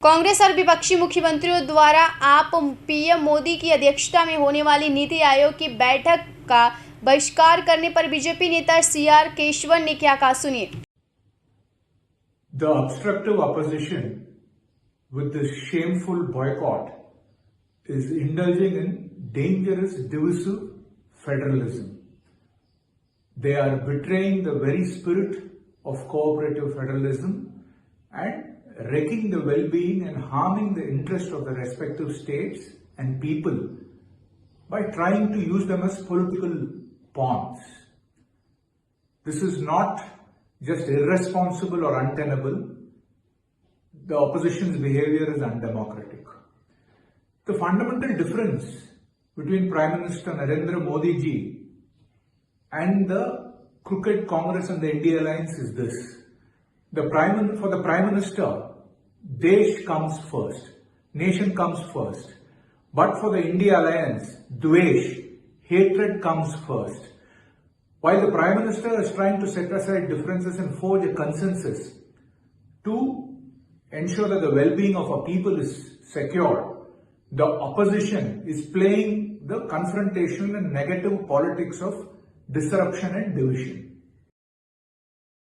कांग्रेस और विपक्षी मुख्यमंत्रियों द्वारा आप पीएम मोदी की अध्यक्षता में होने वाली नीति आयोग की बैठक का बहिष्कार करने पर बीजेपी नेता सीआर केशवन ने क्या कहा, सुनिए। The obstructive opposition with this shameful boycott is indulging in dangerous divisive federalism. They are betraying the very spirit of cooperative federalism and wrecking the well-being and harming the interest of the respective states and people by trying to use them as political pawns. This is not just irresponsible or untenable. The opposition's behavior is undemocratic. The fundamental difference between Prime Minister Narendra Modi ji and the crooked Congress and the India Alliance is this. For the Prime Minister, Desh comes first, nation comes first. But for the India Alliance, Dvesh, hatred comes first. While the Prime Minister is trying to set aside differences and forge a consensus to ensure that the well-being of our people is secured, the opposition is playing the confrontation and negative politics of disruption and division.